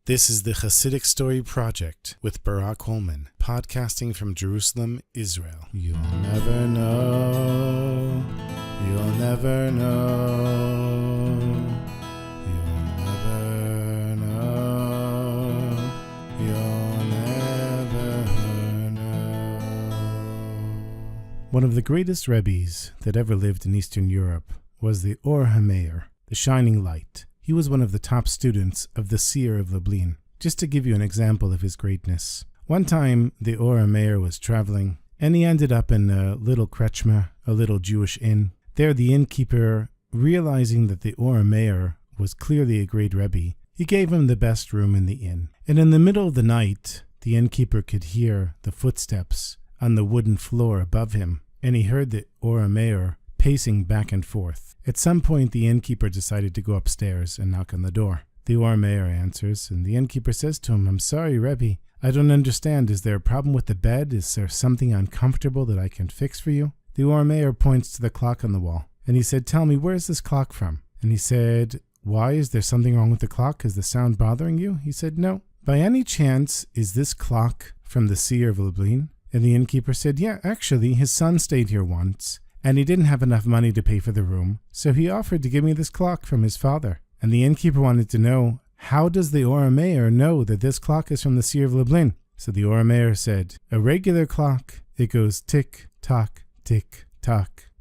This is the Chassidic Story Project with Barak Hullman, podcasting from Jerusalem, Israel. You'll never know, you'll never know, you'll never know, you'll never know. One of the greatest Rebbes that ever lived in Eastern Europe was the Or HaMeir, the Shining Light. He was one of the top students of the seer of Lublin. Just to give you an example of his greatness. One time, the Or HaMeir was traveling, and he ended up in a little krechma, a little Jewish inn. There, the innkeeper, realizing that the Or HaMeir was clearly a great Rebbe, he gave him the best room in the inn. And in the middle of the night, the innkeeper could hear the footsteps on the wooden floor above him, and he heard the Or HaMeir pacing back and forth. At some point, the innkeeper decided to go upstairs and knock on the door. The Or HaMeir answers, and the innkeeper says to him, "I'm sorry, Rebbe, I don't understand. Is there a problem with the bed? Is there something uncomfortable that I can fix for you?" The Or HaMeir points to the clock on the wall, and he said, "Tell me, where's this clock from?" And he said, "Why, is there something wrong with the clock? Is the sound bothering you?" He said, "No." "By any chance, is this clock from the seer of Lublin?" And the innkeeper said, "Yeah, actually, his son stayed here once, and he didn't have enough money to pay for the room, so he offered to give me this clock from his father." And the innkeeper wanted to know, how does the Or HaMeir know that this clock is from the seer of Lublin? So the Or HaMeir said, "A regular clock, it goes tick, tock,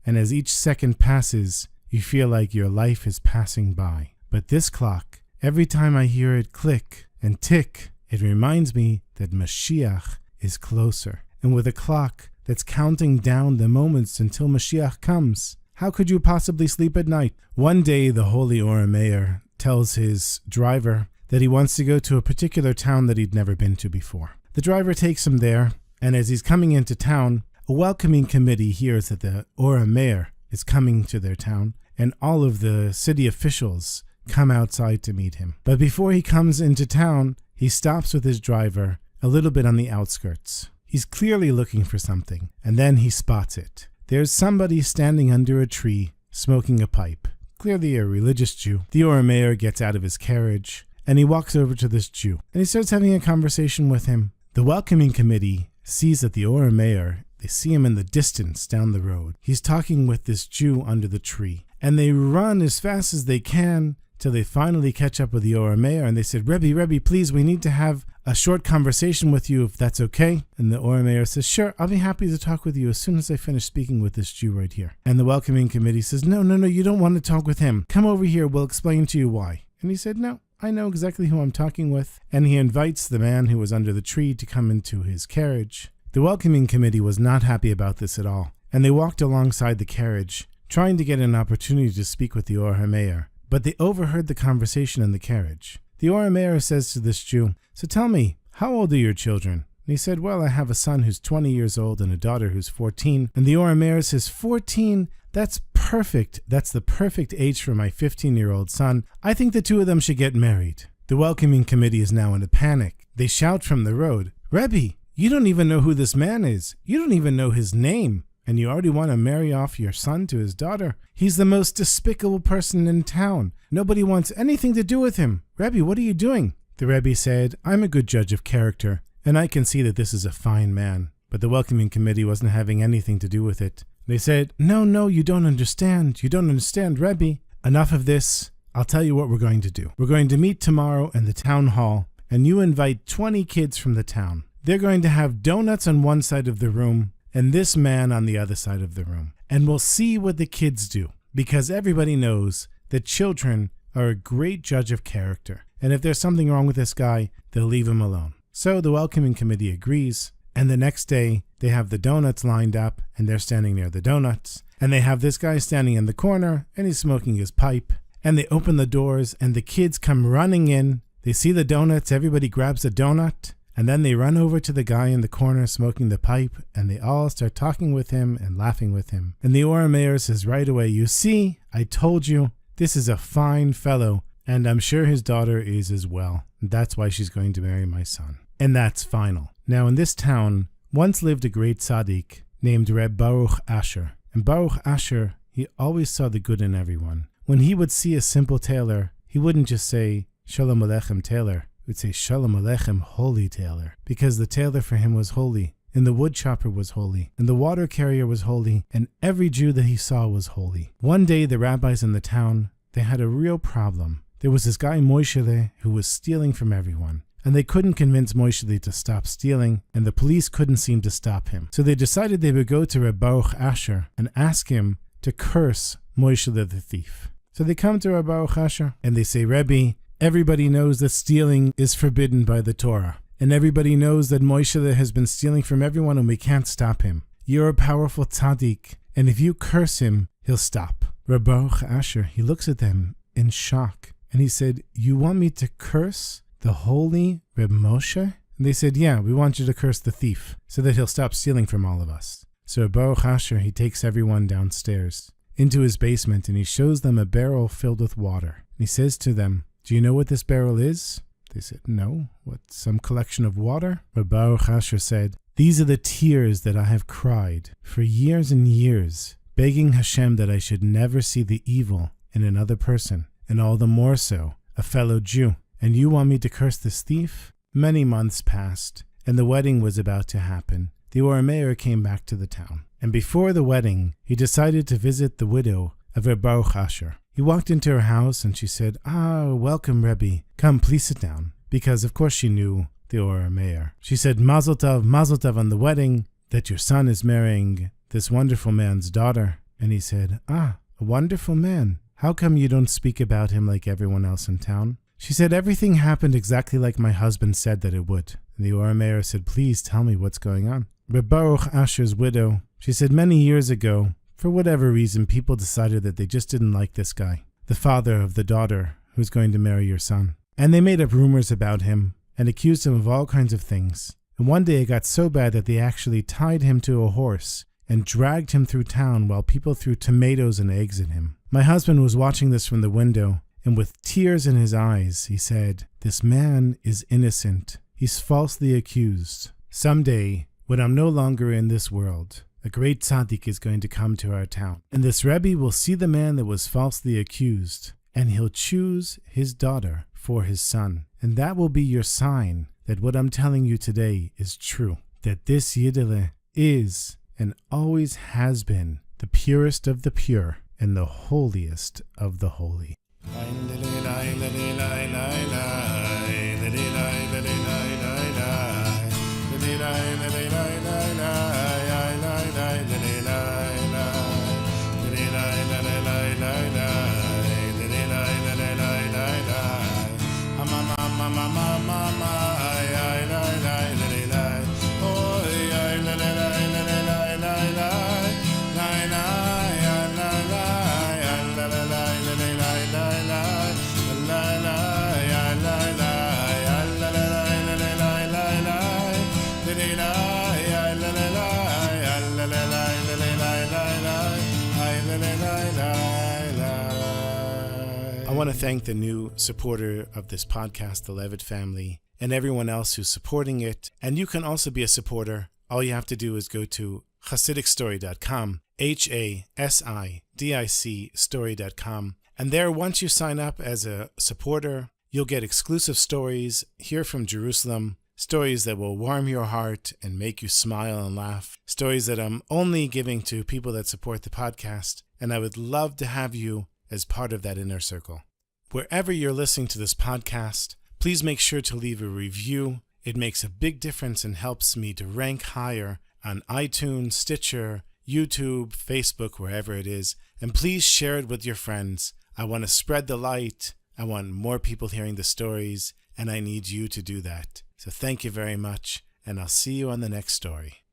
and as each second passes, you feel like your life is passing by. But this clock, every time I hear it click and tick, it reminds me that Mashiach is closer. And with a clock that's counting down the moments until Mashiach comes, how could you possibly sleep at night?" One day, the holy Or HaMeir tells his driver that he wants to go to a particular town that he'd never been to before. The driver takes him there, and as he's coming into town, a welcoming committee hears that the Or HaMeir is coming to their town, and all of the city officials come outside to meet him. But before he comes into town, he stops with his driver a little bit on the outskirts. He's clearly looking for something, and then he spots it. There's somebody standing under a tree, smoking a pipe. Clearly a religious Jew. The Or HaMeir gets out of his carriage, and he walks over to this Jew, and he starts having a conversation with him. The welcoming committee sees that the Or HaMeir, they see him in the distance down the road. He's talking with this Jew under the tree, and they run as fast as they can till they finally catch up with the Or HaMeir, and they said, Rebbe, please, we need to have a short conversation with you, if that's okay." And the Or HaMeir says, "Sure, I'll be happy to talk with you as soon as I finish speaking with this Jew right here." And the welcoming committee says, No, you don't want to talk with him. Come over here, we'll explain to you why." And he said, "No, I know exactly who I'm talking with." And he invites the man who was under the tree to come into his carriage. The welcoming committee was not happy about this at all, and they walked alongside the carriage, trying to get an opportunity to speak with the Or HaMeir. But they overheard the conversation in the carriage. The Or HaMeir says to this Jew, "So tell me, how old are your children?" And he said, "Well, I have a son who's 20 years old and a daughter who's 14. And the Or HaMeir says, 14? That's perfect. That's the perfect age for my 15-year-old son. I think the two of them should get married." The welcoming committee is now in a panic. They shout from the road, "Rebbe, you don't even know who this man is. You don't even know his name. And you already want to marry off your son to his daughter? He's the most despicable person in town. Nobody wants anything to do with him. Rebbe, what are you doing?" The Rebbe said, "I'm a good judge of character, and I can see that this is a fine man." But the welcoming committee wasn't having anything to do with it. They said, No, you don't understand. You don't understand, Rebbe. Enough of this. I'll tell you what we're going to do. We're going to meet tomorrow in the town hall, and you invite 20 kids from the town. They're going to have donuts on one side of the room, and this man on the other side of the room. And we'll see what the kids do, because everybody knows that children are a great judge of character. And if there's something wrong with this guy, they'll leave him alone. So the welcoming committee agrees, and the next day they have the donuts lined up, and they're standing near the donuts. And they have this guy standing in the corner, and he's smoking his pipe. And they open the doors, and the kids come running in. They see the donuts, everybody grabs a donut. And then they run over to the guy in the corner smoking the pipe, and they all start talking with him and laughing with him. And the Or HaMeir says right away, "You see, I told you, this is a fine fellow, and I'm sure his daughter is as well. That's why she's going to marry my son." And that's final. Now in this town, once lived a great tzaddik named Reb Baruch Asher. And Baruch Asher, he always saw the good in everyone. When he would see a simple tailor, he wouldn't just say, "Shalom Aleichem, tailor," would say Shalom Aleichem, holy tailor, because the tailor for him was holy, and the wood chopper was holy, and the water carrier was holy, and every Jew that he saw was holy. One day the rabbis in the town, they had a real problem. There was this guy Moshe who was stealing from everyone, and they couldn't convince Moshe to stop stealing, and the police couldn't seem to stop him. So they decided they would go to Reb Baruch Asher and ask him to curse Moshe the thief. So they come to Reb Baruch Asher and they say, Rebbe, everybody knows that stealing is forbidden by the Torah, and everybody knows that Moshe has been stealing from everyone and we can't stop him. You're a powerful tzaddik, and if you curse him, he'll stop. Reb Baruch Asher, he looks at them in shock, and he said, you want me to curse the holy Reb Moshe? And they said, yeah, we want you to curse the thief so that he'll stop stealing from all of us. So Reb Baruch Asher, he takes everyone downstairs into his basement and he shows them a barrel filled with water. And he says to them, do you know what this barrel is? They said, no. What, some collection of water? Reb Baruch Asher said, these are the tears that I have cried for years and years, begging Hashem that I should never see the evil in another person, and all the more so, a fellow Jew. And you want me to curse this thief? Many months passed, and the wedding was about to happen. The Mayor came back to the town, and before the wedding, he decided to visit the widow of Reb Baruch Asher. He walked into her house, and she said, welcome, Rebbe. Come, please sit down. Because, of course, she knew the Mayor. She said, Mazel Tov on the wedding, that your son is marrying this wonderful man's daughter. And he said, a wonderful man. How come you don't speak about him like everyone else in town? She said, everything happened exactly like my husband said that it would. And the Mayor said, please tell me what's going on. Reb Baruch Asher's widow, she said many years ago, for whatever reason, people decided that they just didn't like this guy, the father of the daughter who's going to marry your son. And they made up rumors about him and accused him of all kinds of things. And one day it got so bad that they actually tied him to a horse and dragged him through town while people threw tomatoes and eggs at him. My husband was watching this from the window, and with tears in his eyes, he said, this man is innocent. He's falsely accused. Someday, when I'm no longer in this world, a great tzaddik is going to come to our town. And this Rebbe will see the man that was falsely accused, and he'll choose his daughter for his son. And that will be your sign that what I'm telling you today is true. That this Yiddele is and always has been the purest of the pure and the holiest of the holy. I want to thank the new supporter of this podcast, the Levitt family, and everyone else who's supporting it. And you can also be a supporter. All you have to do is go to Chassidicstory.com, HASIDIC story.com. And there, once you sign up as a supporter, you'll get exclusive stories here from Jerusalem, stories that will warm your heart and make you smile and laugh, stories that I'm only giving to people that support the podcast. And I would love to have you as part of that inner circle. Wherever you're listening to this podcast, please make sure to leave a review. It makes a big difference and helps me to rank higher on iTunes, Stitcher, YouTube, Facebook, wherever it is. And please share it with your friends. I want to spread the light. I want more people hearing the stories, and I need you to do that. So thank you very much, and I'll see you on the next story.